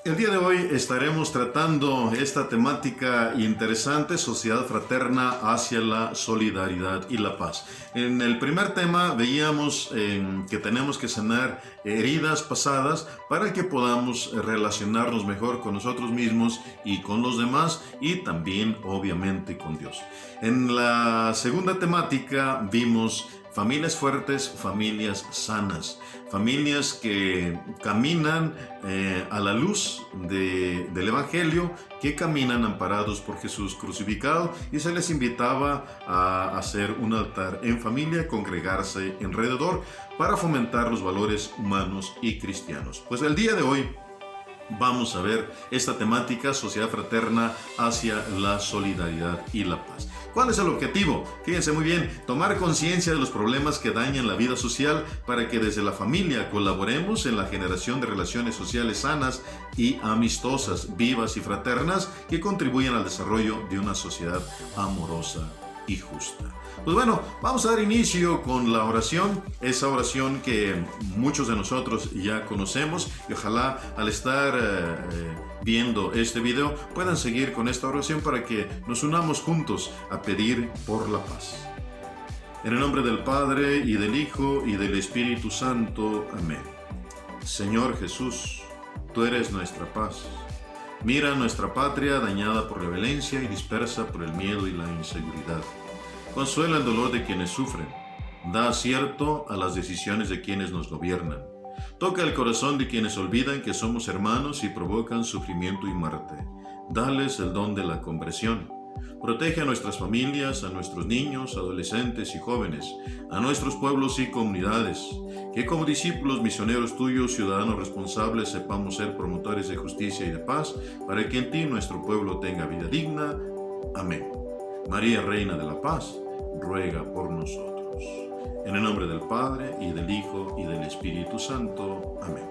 El día de hoy estaremos tratando esta temática interesante, sociedad fraterna hacia la solidaridad y la paz. En el primer tema veíamos que tenemos que sanar heridas pasadas para que podamos relacionarnos mejor con nosotros mismos y con los demás y también obviamente con Dios. En la segunda temática vimos familias fuertes, familias sanas, familias que caminan a la luz del Evangelio, que caminan amparados por Jesús crucificado, y se les invitaba a hacer un altar en familia, congregarse alrededor para fomentar los valores humanos y cristianos. Pues el día de hoy vamos a ver esta temática, sociedad fraterna hacia la solidaridad y la paz. ¿Cuál es el objetivo? Fíjense muy bien, tomar conciencia de los problemas que dañan la vida social para que desde la familia colaboremos en la generación de relaciones sociales sanas y amistosas, vivas y fraternas que contribuyan al desarrollo de una sociedad amorosa y justa. Pues bueno, vamos a dar inicio con la oración, esa oración que muchos de nosotros ya conocemos, y ojalá al estar viendo este video puedan seguir con esta oración para que nos unamos juntos a pedir por la paz. En el nombre del Padre, y del Hijo, y del Espíritu Santo. Amén. Señor Jesús, tú eres nuestra paz. Mira nuestra patria dañada por la violencia y dispersa por el miedo y la inseguridad. Consuela el dolor de quienes sufren. Da acierto a las decisiones de quienes nos gobiernan. Toca el corazón de quienes olvidan que somos hermanos y provocan sufrimiento y muerte. Dales el don de la conversión. Protege a nuestras familias, a nuestros niños, adolescentes y jóvenes, a nuestros pueblos y comunidades, que como discípulos misioneros tuyos, ciudadanos responsables, sepamos ser promotores de justicia y de paz, para que en ti nuestro pueblo tenga vida digna. Amén. María, Reina de la Paz, ruega por nosotros. En el nombre del Padre, y del Hijo, y del Espíritu Santo. Amén.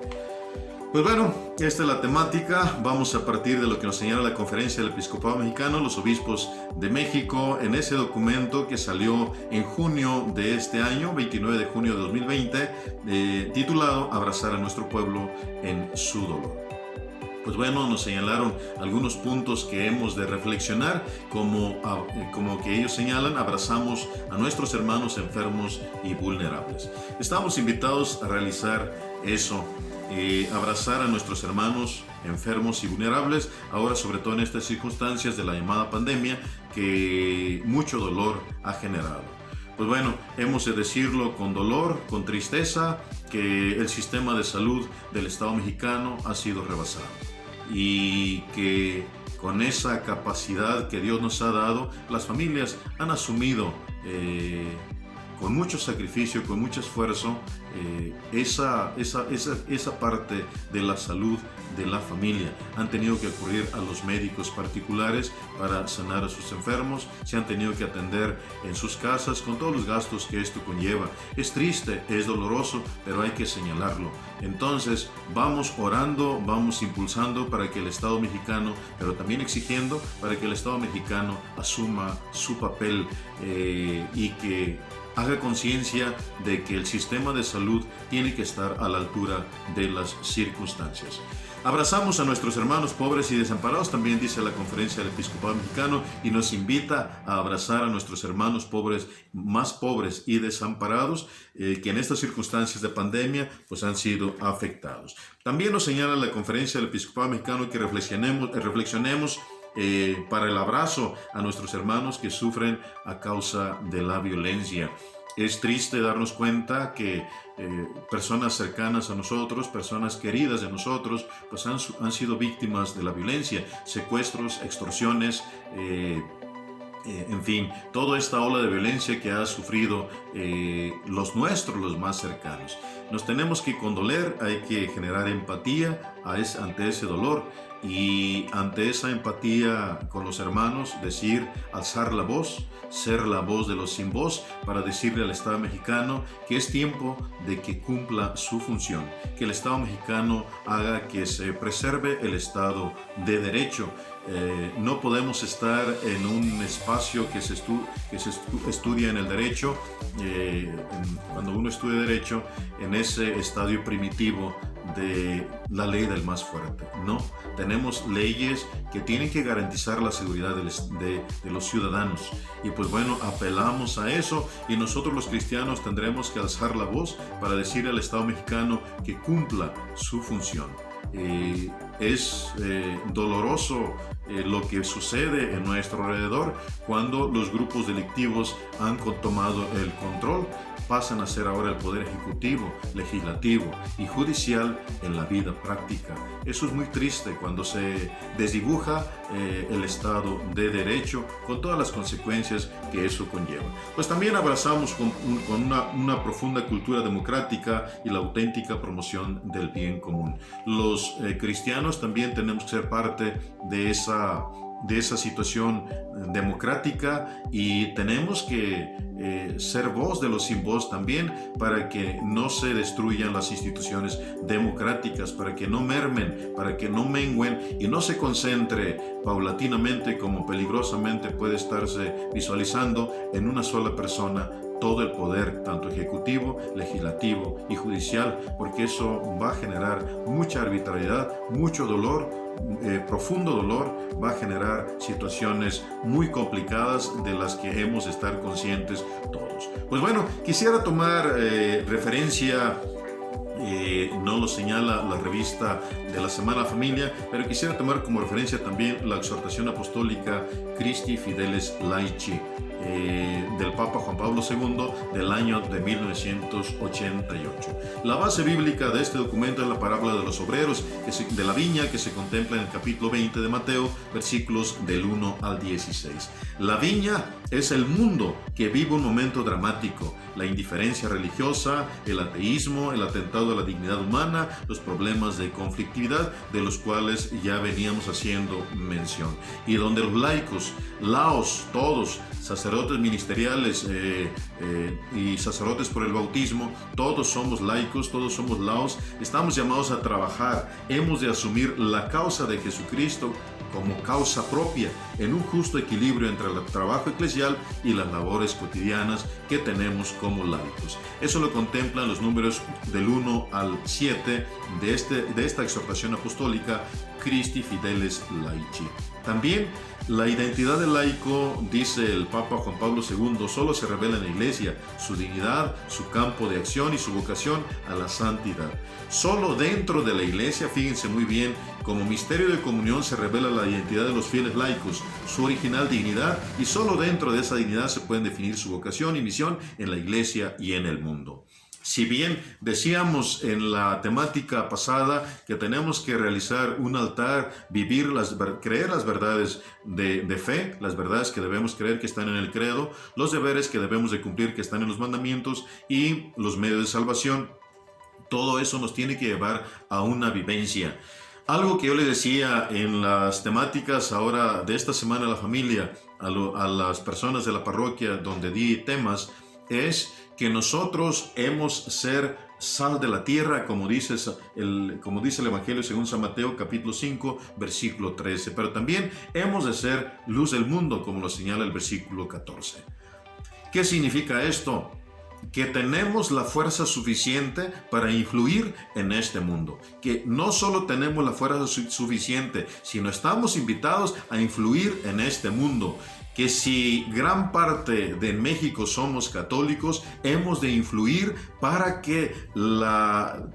Pues bueno, esta es la temática. Vamos a partir de lo que nos señala la Conferencia del Episcopado Mexicano, los Obispos de México, en ese documento que salió en junio de este año, 29 de junio de 2020, titulado Abrazar a nuestro pueblo en su dolor. Pues bueno, nos señalaron algunos puntos que hemos de reflexionar, como que ellos señalan, abrazamos a nuestros hermanos enfermos y vulnerables. Estamos invitados a realizar eso, abrazar a nuestros hermanos enfermos y vulnerables, ahora sobre todo en estas circunstancias de la llamada pandemia que mucho dolor ha generado. Pues bueno, hemos de decirlo con dolor, con tristeza, que el sistema de salud del Estado mexicano ha sido rebasado y que con esa capacidad que Dios nos ha dado, las familias han asumido con mucho sacrificio, con mucho esfuerzo, esa parte de la salud de la familia. Han tenido que acudir a los médicos particulares para sanar a sus enfermos, se han tenido que atender en sus casas con todos los gastos que esto conlleva. Es triste, es doloroso, pero hay que señalarlo. Entonces vamos orando, vamos impulsando para que el Estado mexicano, pero también exigiendo para que el Estado mexicano asuma su papel y que haga conciencia de que el sistema de salud tiene que estar a la altura de las circunstancias. Abrazamos a nuestros hermanos pobres y desamparados, también dice la Conferencia del Episcopado Mexicano, y nos invita a abrazar a nuestros hermanos pobres, más pobres y desamparados, que en estas circunstancias de pandemia pues han sido afectados. También nos señala la Conferencia del Episcopado Mexicano que reflexionemos para el abrazo a nuestros hermanos que sufren a causa de la violencia. Es triste darnos cuenta que personas cercanas a nosotros, personas queridas de nosotros, pues han sido víctimas de la violencia, secuestros, extorsiones, en fin, toda esta ola de violencia que ha sufrido los nuestros, los más cercanos. Nos tenemos que condoler, hay que generar empatía ante ese dolor, y ante esa empatía con los hermanos, alzar la voz, ser la voz de los sin voz, para decirle al Estado mexicano que es tiempo de que cumpla su función, que el Estado mexicano haga que se preserve el Estado de Derecho. No podemos estar en un espacio que se estudia en el derecho, cuando uno estudia derecho, en ese estadio primitivo de la ley del más fuerte. No, tenemos leyes que tienen que garantizar la seguridad de los ciudadanos. Y pues bueno, apelamos a eso y nosotros los cristianos tendremos que alzar la voz para decir al Estado mexicano que cumpla su función. Es doloroso lo que sucede en nuestro alrededor cuando los grupos delictivos han tomado el control, pasan a ser ahora el poder ejecutivo, legislativo y judicial en la vida práctica. Eso es muy triste cuando se desdibuja el Estado de Derecho con todas las consecuencias que eso conlleva. Pues también abrazamos con una profunda cultura democrática y la auténtica promoción del bien común. Los cristianos también tenemos que ser parte de esa situación democrática y tenemos que ser voz de los sin voz también para que no se destruyan las instituciones democráticas, para que no mermen, para que no mengüen y no se concentre paulatinamente como peligrosamente puede estarse visualizando en una sola persona todo el poder, tanto ejecutivo, legislativo y judicial, porque eso va a generar mucha arbitrariedad, mucho dolor, profundo dolor, va a generar situaciones muy complicadas de las que hemos de estar conscientes todos. Pues bueno, quisiera tomar referencia, no lo señala la revista de la Semana Familia, pero quisiera tomar como referencia también la exhortación apostólica Christi Fideles Laici, del Papa Juan Pablo II del año de 1988. La base bíblica de este documento es la parábola de los obreros de la viña que se contempla en el capítulo 20 de Mateo, versículos del 1 al 16. La viña es el mundo que vive un momento dramático, la indiferencia religiosa, el ateísmo, el atentado a la dignidad humana, los problemas de conflictividad de los cuales ya veníamos haciendo mención, y donde los laicos, laos, todos, sacerdotes ministeriales y sacerdotes por el bautismo, todos somos laicos, todos somos laos, estamos llamados a trabajar, hemos de asumir la causa de Jesucristo como causa propia, en un justo equilibrio entre el trabajo eclesial y las labores cotidianas que tenemos como laicos. Eso lo contemplan los números del 1 al 7 de esta exhortación apostólica Christi Fideles Laici. También la identidad del laico, dice el Papa Juan Pablo II, solo se revela en la Iglesia, su dignidad, su campo de acción y su vocación a la santidad. Solo dentro de la Iglesia, fíjense muy bien, como misterio de comunión se revela la identidad de los fieles laicos, su original dignidad, y solo dentro de esa dignidad se pueden definir su vocación y misión en la Iglesia y en el mundo. Si bien decíamos en la temática pasada que tenemos que realizar un altar, creer las verdades de fe, las verdades que debemos creer que están en el credo, los deberes que debemos de cumplir que están en los mandamientos y los medios de salvación, todo eso nos tiene que llevar a una vivencia. Algo que yo les decía en las temáticas ahora de esta semana a la familia, a las personas de la parroquia donde di temas, es que nosotros hemos ser sal de la tierra, como dice el Evangelio según San Mateo, capítulo 5, versículo 13. Pero también hemos de ser luz del mundo, como lo señala el versículo 14. ¿Qué significa esto? Que tenemos la fuerza suficiente para influir en este mundo. Que no solo tenemos la fuerza suficiente, sino estamos invitados a influir en este mundo. Que si gran parte de México somos católicos, hemos de influir para que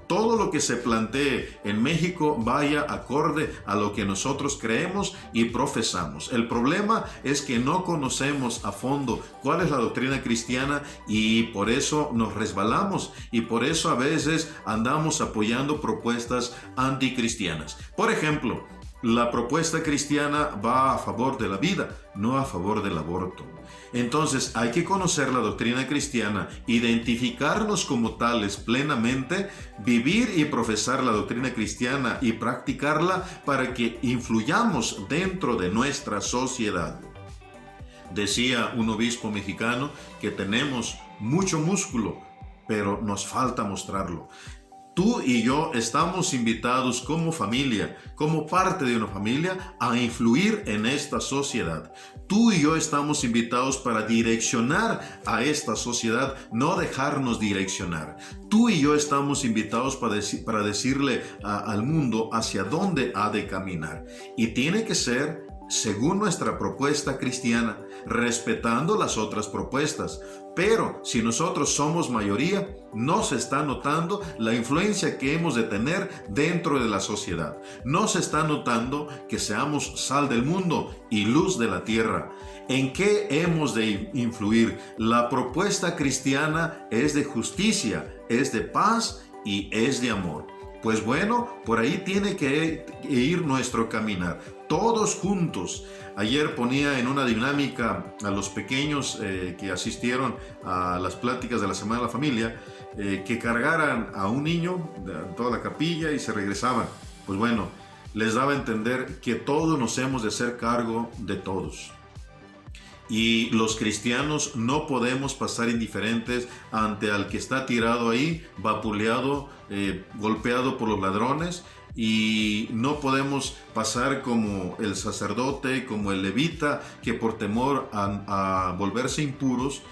todo lo que se plantee en México vaya acorde a lo que nosotros creemos y profesamos. El problema es que no conocemos a fondo cuál es la doctrina cristiana y por eso nos resbalamos y por eso a veces andamos apoyando propuestas anticristianas. Por ejemplo, la propuesta cristiana va a favor de la vida, no a favor del aborto. Entonces hay que conocer la doctrina cristiana, identificarnos como tales plenamente, vivir y profesar la doctrina cristiana y practicarla para que influyamos dentro de nuestra sociedad. Decía un obispo mexicano que tenemos mucho músculo, pero nos falta mostrarlo. Tú y yo estamos invitados como familia, como parte de una familia, a influir en esta sociedad. Tú y yo estamos invitados para direccionar a esta sociedad, no dejarnos direccionar. Tú y yo estamos invitados para decirle al mundo hacia dónde ha de caminar. Y tiene que ser según nuestra propuesta cristiana, respetando las otras propuestas. Pero si nosotros somos mayoría, no se está notando la influencia que hemos de tener dentro de la sociedad. No se está notando que seamos sal del mundo y luz de la tierra. ¿En qué hemos de influir? La propuesta cristiana es de justicia, es de paz y es de amor. Pues bueno, por ahí tiene que ir nuestro caminar, todos juntos. Ayer ponía en una dinámica a los pequeños que asistieron a las pláticas de la Semana de la Familia, que cargaran a un niño de toda la capilla y se regresaban. Pues bueno, les daba a entender que todos nos hemos de hacer cargo de todos. Y los cristianos no podemos pasar indiferentes ante al que está tirado ahí, vapuleado, golpeado por los ladrones, y no podemos pasar como el sacerdote, como el levita, que por temor a volverse impuros,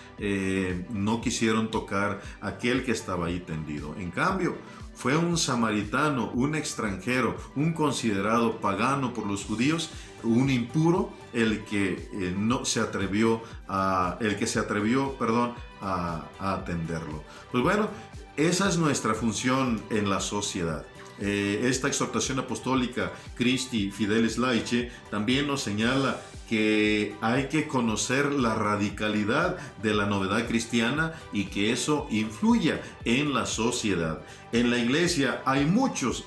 no quisieron tocar a aquel que estaba ahí tendido. En cambio, fue un samaritano, un extranjero, un considerado pagano por los judíos, un impuro, el que se atrevió a atenderlo. Pues bueno, esa es nuestra función en la sociedad. Esta exhortación apostólica Christi Fidelis Laici también nos señala que hay que conocer la radicalidad de la novedad cristiana y que eso influya en la sociedad. En la iglesia hay muchos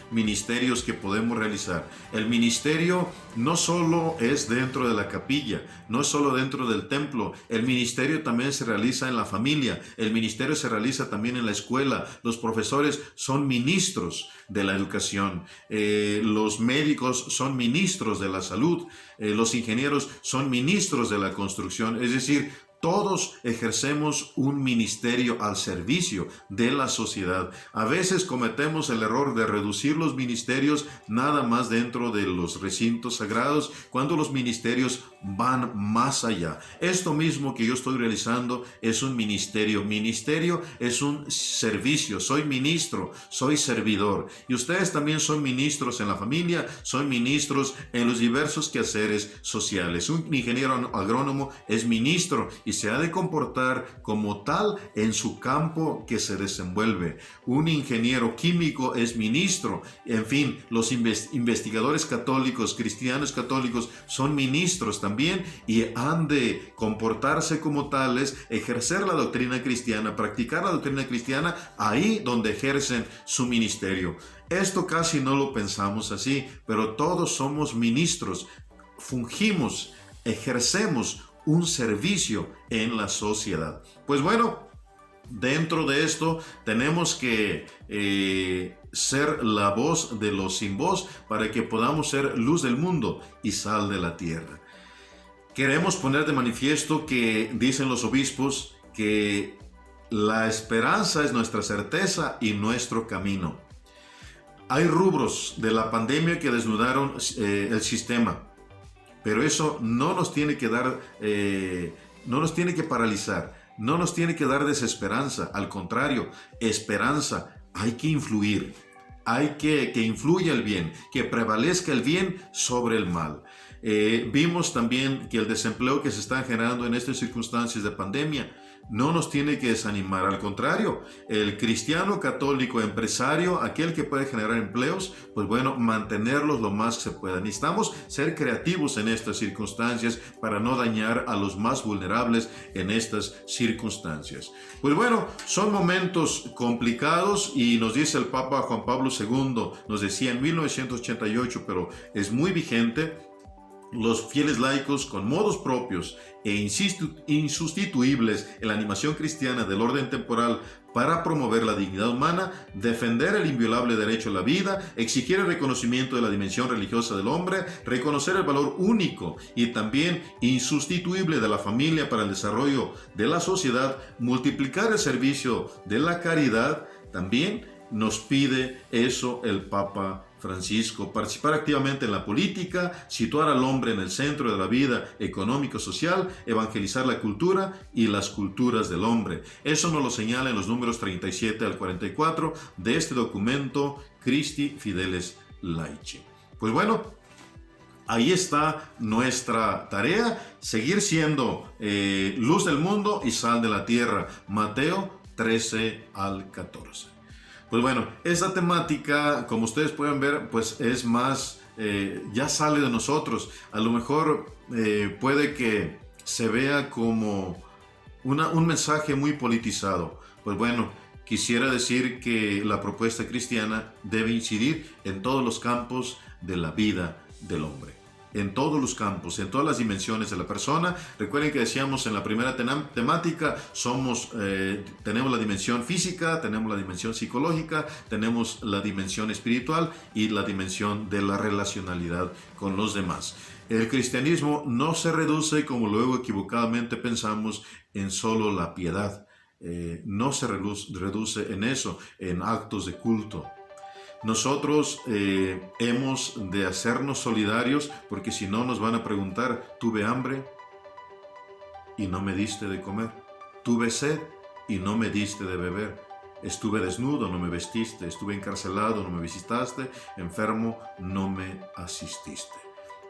ministerios que podemos realizar. El ministerio no solo es dentro de la capilla, no es solo dentro del templo. El ministerio también se realiza en la familia. El ministerio se realiza también en la escuela. Los profesores son ministros de la educación. Los médicos son ministros de la salud. Los ingenieros son ministros de la construcción. Es decir, todos ejercemos un ministerio al servicio de la sociedad. A veces cometemos el error de reducir los ministerios nada más dentro de los recintos sagrados, cuando los ministerios van más allá. Esto mismo que yo estoy realizando es un ministerio. Ministerio es un servicio. Soy ministro, soy servidor. Y ustedes también son ministros en la familia, son ministros en los diversos quehaceres sociales. Un ingeniero agrónomo es ministro y se ha de comportar como tal en su campo que se desenvuelve. Un ingeniero químico es ministro. En fin, los investigadores católicos, cristianos católicos, son ministros también y han de comportarse como tales, ejercer la doctrina cristiana, practicar la doctrina cristiana ahí donde ejercen su ministerio. Esto casi no lo pensamos así, pero todos somos ministros, fungimos, ejercemos un servicio en la sociedad. Pues bueno, dentro de esto tenemos que ser la voz de los sin voz para que podamos ser luz del mundo y sal de la tierra. Queremos poner de manifiesto que dicen los obispos que la esperanza es nuestra certeza y nuestro camino. Hay rubros de la pandemia que desnudaron el sistema. Pero eso no nos tiene que dar, no nos tiene que paralizar, no nos tiene que dar desesperanza. Al contrario, esperanza. Hay que influir, hay que influya el bien, que prevalezca el bien sobre el mal. Vimos también que el desempleo que se está generando en estas circunstancias de pandemia no nos tiene que desanimar. Al contrario, el cristiano católico empresario, aquel que puede generar empleos, pues bueno, mantenerlos lo más que se pueda. Necesitamos ser creativos en estas circunstancias para no dañar a los más vulnerables en estas circunstancias. Pues bueno, son momentos complicados y nos dice el Papa Juan Pablo II, nos decía en 1988, pero es muy vigente: los fieles laicos con modos propios e insustituibles en la animación cristiana del orden temporal para promover la dignidad humana, defender el inviolable derecho a la vida, exigir el reconocimiento de la dimensión religiosa del hombre, reconocer el valor único y también insustituible de la familia para el desarrollo de la sociedad, multiplicar el servicio de la caridad también nos pide eso el Papa Francisco: participar activamente en la política, situar al hombre en el centro de la vida económico-social, evangelizar la cultura y las culturas del hombre. Eso nos lo señala en los números 37 al 44 de este documento Christi Fideles Laici. Pues bueno, ahí está nuestra tarea: seguir siendo luz del mundo y sal de la tierra. Mateo 13 al 14. Pues bueno, esta temática, como ustedes pueden ver, pues es más, ya sale de nosotros. A lo mejor puede que se vea como un mensaje muy politizado. Pues bueno, quisiera decir que la propuesta cristiana debe incidir en todos los campos de la vida del hombre. En todos los campos, en todas las dimensiones de la persona. Recuerden que decíamos en la primera temática, tenemos la dimensión física, tenemos la dimensión psicológica, tenemos la dimensión espiritual y la dimensión de la relacionalidad con los demás. El cristianismo no se reduce, como luego equivocadamente pensamos, en solo la piedad. No se reduce en eso, en actos de culto. Nosotros hemos de hacernos solidarios, porque si no nos van a preguntar: tuve hambre y no me diste de comer, tuve sed y no me diste de beber, estuve desnudo, no me vestiste, estuve encarcelado, no me visitaste, enfermo, no me asististe.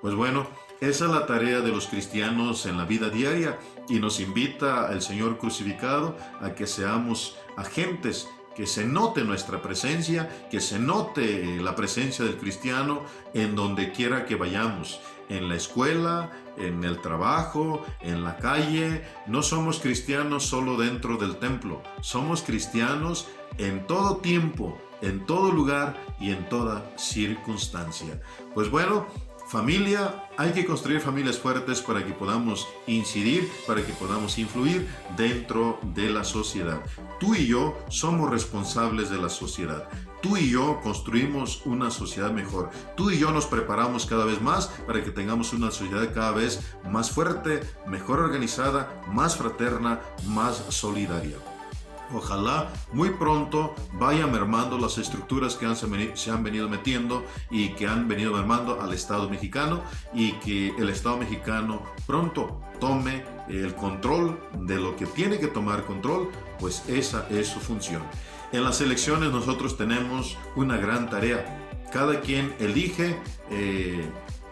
Pues bueno, esa es la tarea de los cristianos en la vida diaria, y nos invita el Señor crucificado a que seamos agentes, que se note nuestra presencia, que se note la presencia del cristiano en donde quiera que vayamos, en la escuela, en el trabajo, en la calle. No somos cristianos solo dentro del templo, somos cristianos en todo tiempo, en todo lugar y en toda circunstancia. Pues bueno, familia, hay que construir familias fuertes para que podamos incidir, para que podamos influir dentro de la sociedad. Tú y yo somos responsables de la sociedad. Tú y yo construimos una sociedad mejor. Tú y yo nos preparamos cada vez más para que tengamos una sociedad cada vez más fuerte, mejor organizada, más fraterna, más solidaria. Ojalá muy pronto vaya mermando las estructuras que se han venido metiendo y que han venido mermando al Estado mexicano, y que el Estado mexicano pronto tome el control de lo que tiene que tomar control, pues esa es su función. En las elecciones nosotros tenemos una gran tarea. Cada quien elige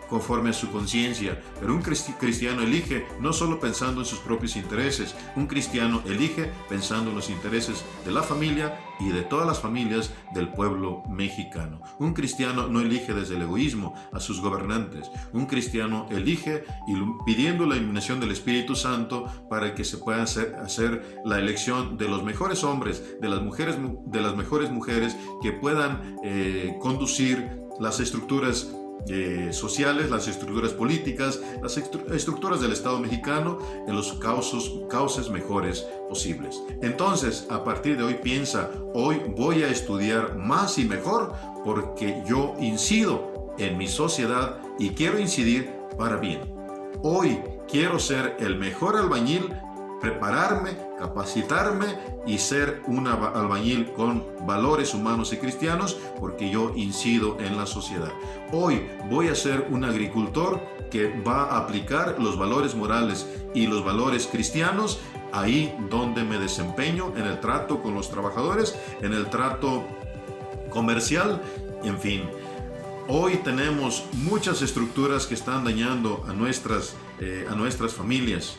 conforme a su conciencia, pero un cristiano elige no solo pensando en sus propios intereses. Un cristiano elige pensando en los intereses de la familia y de todas las familias del pueblo mexicano. Un cristiano no elige desde el egoísmo a sus gobernantes. Un cristiano elige pidiendo la iluminación del Espíritu Santo para que se pueda hacer la elección de los mejores hombres, de las mejores mujeres que puedan conducir las estructuras sociales, las estructuras políticas, las estructuras del Estado mexicano en los cauces mejores posibles. Entonces, a partir de hoy piensa: hoy voy a estudiar más y mejor, porque yo incido en mi sociedad y quiero incidir para bien. Hoy quiero ser el mejor albañil, prepararme, capacitarme y ser un albañil con valores humanos y cristianos, porque yo incido en la sociedad. Hoy voy a ser un agricultor que va a aplicar los valores morales y los valores cristianos ahí donde me desempeño, en el trato con los trabajadores, en el trato comercial, en fin. Hoy tenemos muchas estructuras que están dañando a nuestras familias.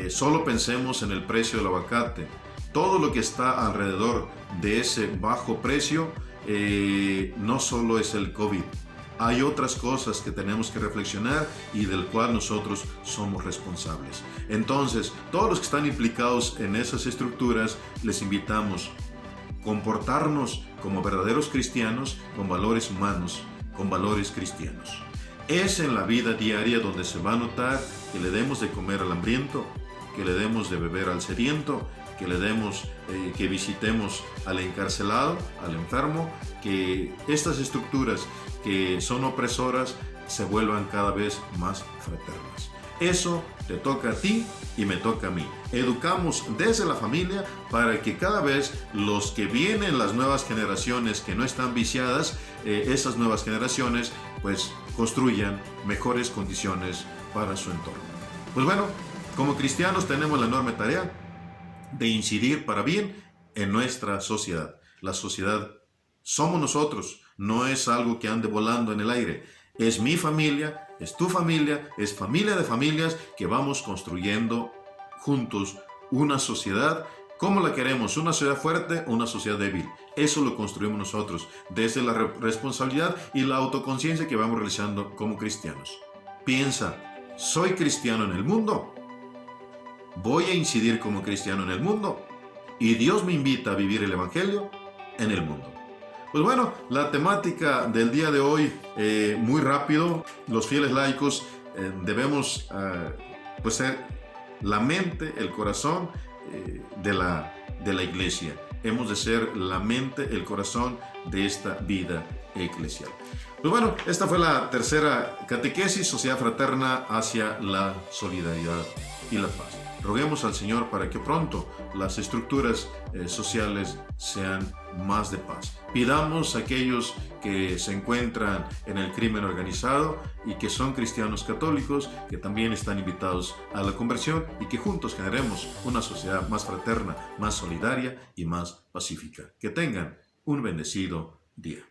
Solo pensemos en el precio del aguacate. Todo lo que está alrededor de ese bajo precio, no solo es el COVID. Hay otras cosas que tenemos que reflexionar y del cual nosotros somos responsables. Entonces, todos los que están implicados en esas estructuras, les invitamos a comportarnos como verdaderos cristianos, con valores humanos, con valores cristianos. Es en la vida diaria donde se va a notar que le demos de comer al hambriento, que le demos de beber al sediento, que visitemos al encarcelado, al enfermo, que estas estructuras que son opresoras se vuelvan cada vez más fraternas. Eso te toca a ti y me toca a mí. Educamos desde la familia para que cada vez los que vienen, las nuevas generaciones que no están viciadas, esas nuevas generaciones pues construyan mejores condiciones para su entorno. Pues bueno, como cristianos tenemos la enorme tarea de incidir para bien en nuestra sociedad. La sociedad somos nosotros, no es algo que ande volando en el aire. Es mi familia, es tu familia, es familia de familias que vamos construyendo juntos una sociedad. ¿Cómo la queremos? ¿Una sociedad fuerte o una sociedad débil? Eso lo construimos nosotros desde la responsabilidad y la autoconciencia que vamos realizando como cristianos. Piensa, ¿soy cristiano en el mundo? ¿Voy a incidir como cristiano en el mundo? Y Dios me invita a vivir el Evangelio en el mundo. Pues bueno, la temática del día de hoy, muy rápido, los fieles laicos debemos pues ser la mente, el corazón de la iglesia. Hemos de ser la mente, el corazón de esta vida eclesial. Pues bueno, esta fue la tercera catequesis, Sociedad Fraterna hacia la solidaridad y la paz. Roguemos al Señor para que pronto las estructuras sociales sean más de paz. Pidamos a aquellos que se encuentran en el crimen organizado y que son cristianos católicos, que también están invitados a la conversión y que juntos generemos una sociedad más fraterna, más solidaria y más pacífica. Que tengan un bendecido día.